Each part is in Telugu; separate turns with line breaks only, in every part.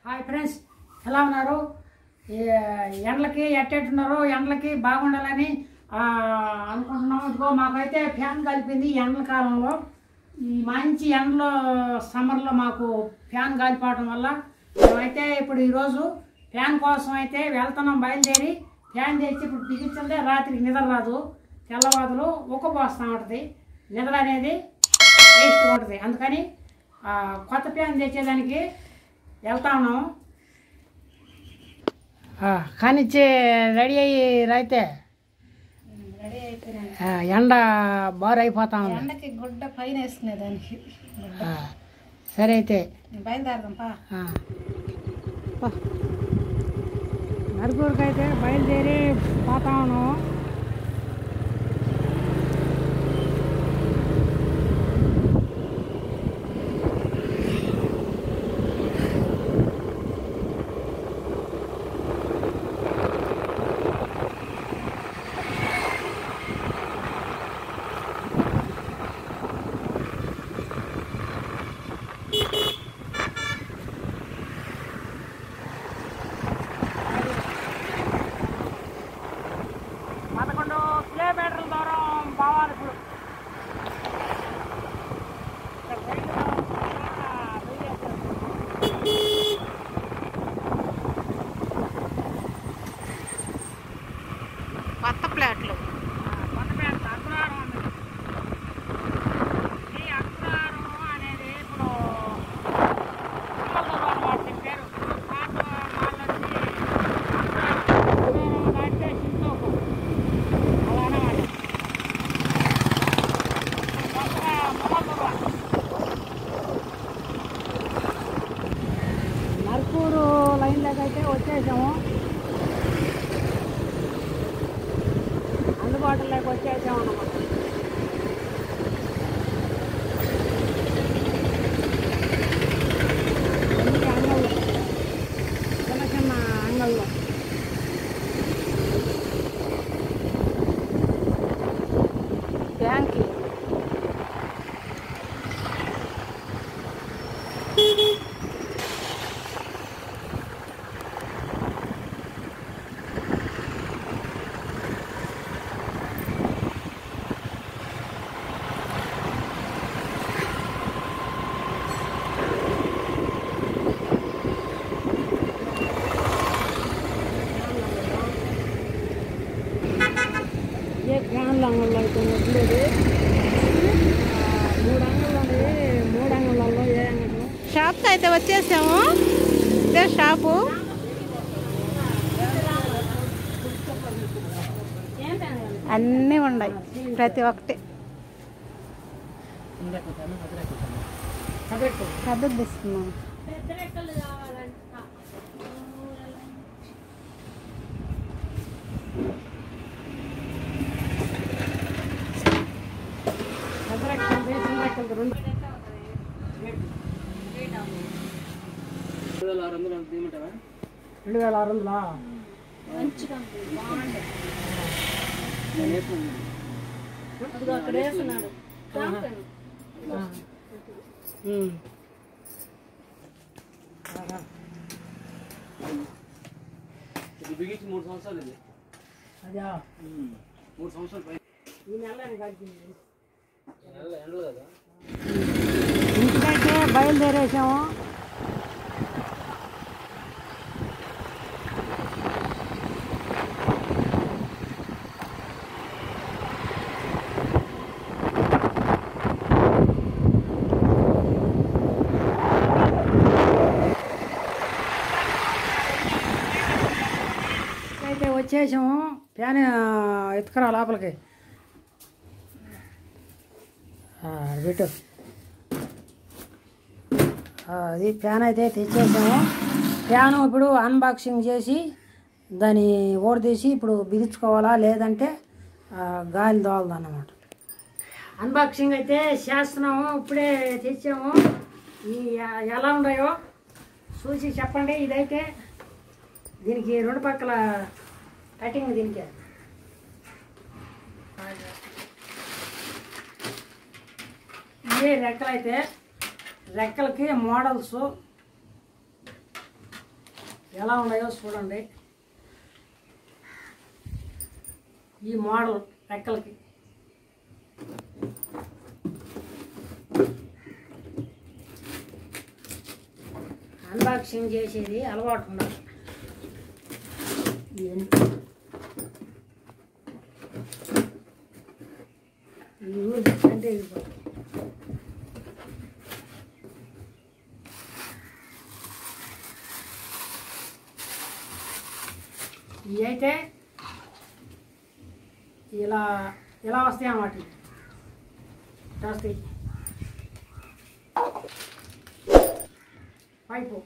హాయ్ ఫ్రెండ్స్, ఎలా ఉన్నారు? ఎండలకి ఎట్టెట్టున్నారో, ఎండలకి బాగుండాలని అనుకుంటున్నాం. ఇదిగో మాకైతే ఫ్యాన్ కలిపింది ఎండల కాలంలో. ఈ మంచి ఎండలో సమ్మర్లో మాకు ఫ్యాన్ కాలిపోవడం వల్ల మేమైతే ఇప్పుడు ఈరోజు ఫ్యాన్ కోసం అయితే వెళ్తున్నాం. బయలుదేరి ఫ్యాన్ తెచ్చి ఇప్పుడు బిగించిందే రాత్రికి నిద్ర రాదు. తెల్లవాదులు ఉక్కపోస్తూ ఉంటుంది, నిద్ర అనేది వేస్ట్ ఉంటుంది. అందుకని కొత్త ఫ్యాన్ తెచ్చేదానికి వెళ్తా ఉన్నాము. కానిచ్చి రెడీ అయ్యి రైతే ఎండ బారు అయిపోతా ఉంది.
ఎండకి గుడ్డ పైన వేసుకునే దానికి.
సరే అయితే
బయలుదేరదాం.
నరుకూరుకి అయితే బయలుదేరి పోతా ఉన్నాము.
కొత్త ప్లాట్లు
అనేది ఇప్పుడు పేరు నర్కూరు లైన్లోకి అయితే వచ్చేసాము. అందుబాటులోకి వచ్చేసాము అన్నమాట. అన్ని అంగళ్ళు, చిన్న చిన్న అంగళ్ళు.
బ్యాంక్
ఫ్యాన్లు అంగళ్ళు అయితే ఉండేది. 3 అంగళ్ళు ఉన్నాయి. 3 అంగళ్ళలో ఏ అంగళ్ళు?
షాప్కి అయితే వచ్చేసాము. ఇదే షాపు. అన్నీ ఉన్నాయి, ప్రతి ఒక్కటి. పెద్దది తీసుకున్నాం.
బిగించి 3 సంవత్సరాలు ఇది.
అదే
3 సంవత్సరాలు
ఈ నెల కట్టింది.
ఎండలు కదా.
ఇంటికైతే బయలుదేరేసాము. అయితే వచ్చేసాము. ఫ్యాన్ ఎత్తుకురా లోపలికి. పెట్టు. అది ఫ్యాన్ అయితే తెచ్చేసాము. ఫ్యాను ఇప్పుడు అన్బాక్సింగ్ చేసి దాన్ని ఓడదీసి ఇప్పుడు బిగించుకోవాలా, లేదంటే గాలి దోలదు అన్నమాట. అన్బాక్సింగ్ అయితే చేస్తున్నాము. ఇప్పుడే తెచ్చాము. ఈ ఎలా ఉన్నాయో చూసి చెప్పండి. ఇదైతే దీనికి 2 పక్కల కటింగ్ దీనికి. ఇవే రెక్కలైతే రెక్కలకి మోడల్స్ ఎలా ఉన్నాయో చూడండి. ఈ మోడల్ రెక్కలకి అన్బాక్సింగ్ చేసేది అలవాటు ఉండాలి. ఈ ఊరి అంటే ఇవి అయితే ఇలా ఇలా వస్తాయి అన్నమాట. వస్తాయి పైపు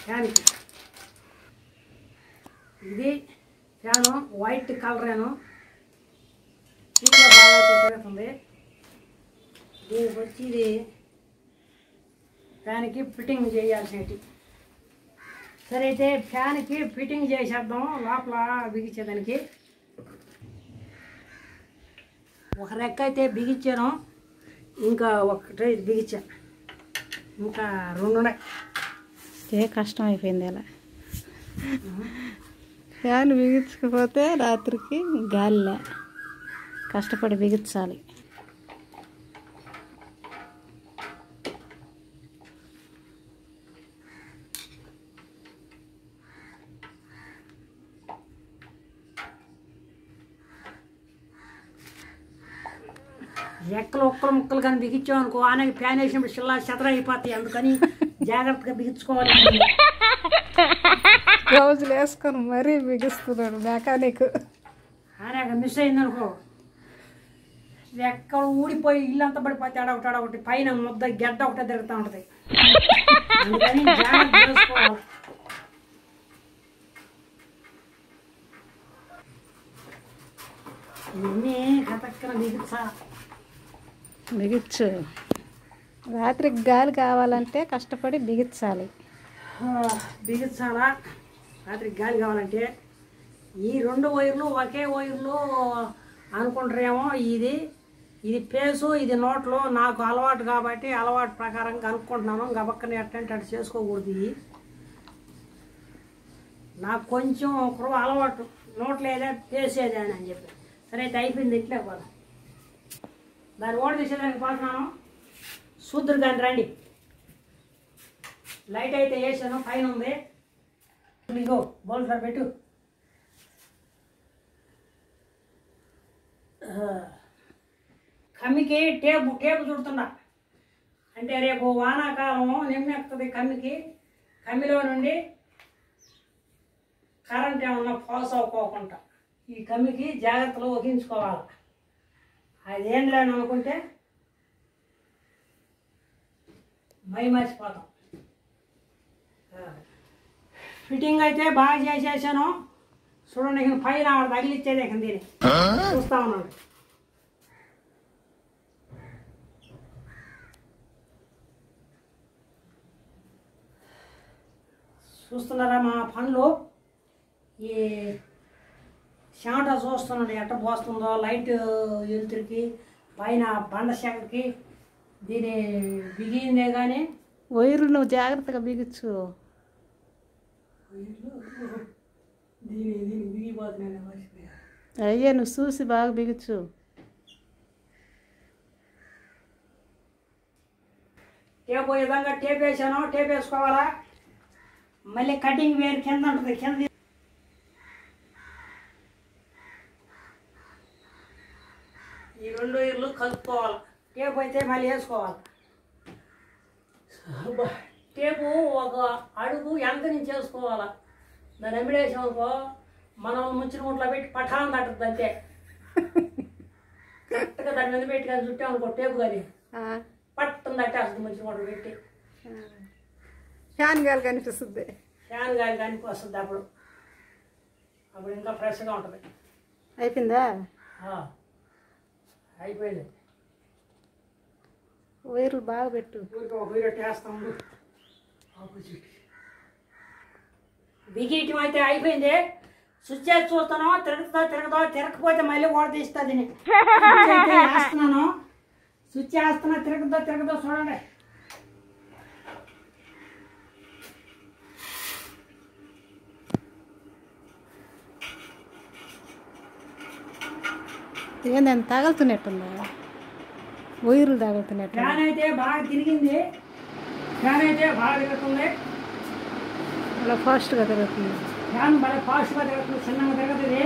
ఫ్యాన్కి. ఇది ఫ్యాను వైట్ కలరేను బాగా తిరుగుతుంది. దీనికి వచ్చి ఇది ఫ్యాన్కి ఫిట్టింగ్ చేయాల్సినవి. సరే అయితే ఫ్యాన్కి ఫిట్టింగ్ చేసేద్దాం. లోపల బిగించేదానికి ఒక రెక్క అయితే బిగించాను, ఇంకా ఒకటి బిగించాను, ఇంకా 2 ఉన్నాయి.
కష్టం అయిపోయింది అలా. ఫ్యాన్ బిగించకపోతే రాత్రికి గాలిలే, కష్టపడి బిగించాలి.
రెక్కలు ఒక్కరు ముక్కలు కానీ బిగించాం అనుకో, ఆనకి ఫ్యాన్ వేసినప్పుడు చిల్లా చెదర అయిపోతాయి. అందుకని జాగ్రత్తగా బిగించుకోవాలి.
గ్లౌజులు వేసుకొని మరీ బిగిస్తున్నాడు మెకానిక్.
ఆనక మిస్ అయిందనుకో, రెక్కలు ఊడిపోయి ఇల్లంతా పడిపోతే అడొకటి పైన ముద్ద గడ్డ ఒకటే తిరుగుతూ ఉంటుంది. అందుకని జాగ్రత్త చేసుకోవాలి. ఇవన్నీ కథక్కన
బిగించు. రాత్రికి గాలి కావాలంటే కష్టపడి బిగించాలి.
బిగించాలా? రాత్రికి గాలి కావాలంటే ఈ 2 వైర్లు ఒకే వైర్లు అనుకుంటారేమో. ఇది పేసు, ఇది నోట్లో. నాకు అలవాటు కాబట్టి అలవాటు ప్రకారంగా అనుకుంటున్నాను. గబక్కని ఎట్టంటే అటు చేసుకోకూడదు. ఇది నాకు కొంచెం ఒకరు అలవాటు, నోట్లేదా పేసేదే అని చెప్పి. సరే అయితే అయిపోయింది. ఇట్లే పోదాం. దాన్ని ఓడ తీసేదానికి పోతున్నాను. చూద్దరు కానీ రండి. లైట్ అయితే వేసాను, పైన ఉంది. ఇగో బోల్ సార్ పెట్టు. కమ్మికి టేపు చుడుతున్నా. అంటే రేపు వానాకాలం నిమ్మెక్కుతుంది కమ్మికి. కమ్మిలో నుండి కరెంట్ ఏమన్నా పాస్ అవ్వకోకుండా ఈ కమ్మికి జాగ్రత్తలు వహించుకోవాలి. అదేం లేని అనుకుంటే మర్చిపోతాం. ఫిట్టింగ్ అయితే బాగా చేసేసాను. చూడండి, పైన తగిలిచ్చేది దీన్ని చూస్తా ఉన్నాడు. చూస్తున్నారా మా పనులు? ఈ చెమట చూస్తున్నాడు ఎట్ట పోస్తుందో. లైట్ వెలుతురికి పైన బండ శాఖకి దీని బిగిందే కానీ
వైర్లు నువ్వు జాగ్రత్తగా బిగించు.
దీని బిగిపోతున్నాయి.
అయ్యే నువ్వు చూసి బాగా బిగించు.
టేప్ ఈ విధంగా టేప్ వేసాను. టేప్ వేసుకోవాలా? మళ్ళీ కటింగ్ వేరు కింద ఉంటుంది. కింద ఈ 2 వైర్లు కలుపుకోవాలి. టేప్ అయితే మళ్ళీ వేసుకోవాలి. టేపు ఒక అడుగు వెనక నుంచి వేసుకోవాలి. దాన్ని ఎమిడేసామనుకో, మనం ముంచిన ముట్లో పెట్టి పఠాన్ తట్టుతుంది అంతే. కరెక్ట్గా దాని మీద పెట్టి కానీ చుట్టామనుకో టేపు కానీ పట్టం తట్టేస్తుంది. ముంచిన ముట్లు పెట్టి
ఫ్యాన్ గాలి కనిపిస్తుంది.
ఫ్యాన్ గాలి కనిపిస్తుంది. అప్పుడు ఇంకా ఫ్రెష్గా ఉంటుంది.
అయిపోయిందా?
అయిపోయింది.
వైర్లు బాగా పెట్టు.
ఊరికి ఒక వీడియో వేస్తాము. బిగియటం అయితే అయిపోయింది. స్విచ్ వేసి చూస్తాను. తిరగకపోతే మళ్ళీ ఓడ తీస్తుంది. వేస్తున్నాను. స్విచ్ వేస్తున్నా. తిరగదో చూడండి.
ఏందని తగులుతున్నట్టుందా వైర్లు తగులుతున్నట్టు
ఫ్యాన్ అయితే బాగా తిరిగింది, ఫ్యాన్ అయితే బాగా తిరుగుతుంది,
అలా ఫాస్ట్గా తిరుగుతుంది.
ఫ్యాన్ బాగా ఫాస్ట్గా తిరుగుతుంది, చిన్నగా తిరుగుతుంది.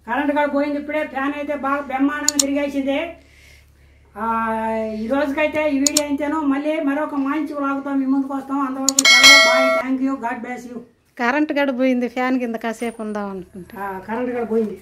కరెంట్ కూడా పోయింది ఇప్పుడే. ఫ్యాన్ అయితే బాగా బ్రహ్మాండంగా తిరిగేసింది. ఈ రోజుకైతే ఈ వీడియో అయితేనో మళ్ళీ మరొక మంచి లాగుతాం మీ ముందుకు వస్తాం. అంతవరకు సెలవు. Bye, thank you, God bless you.
Current గడ పోయింది, ఫ్యాన్ కింద కాసేపు ఉందాం అనుకుంటా.
కరెంట్ కూడా పోయింది.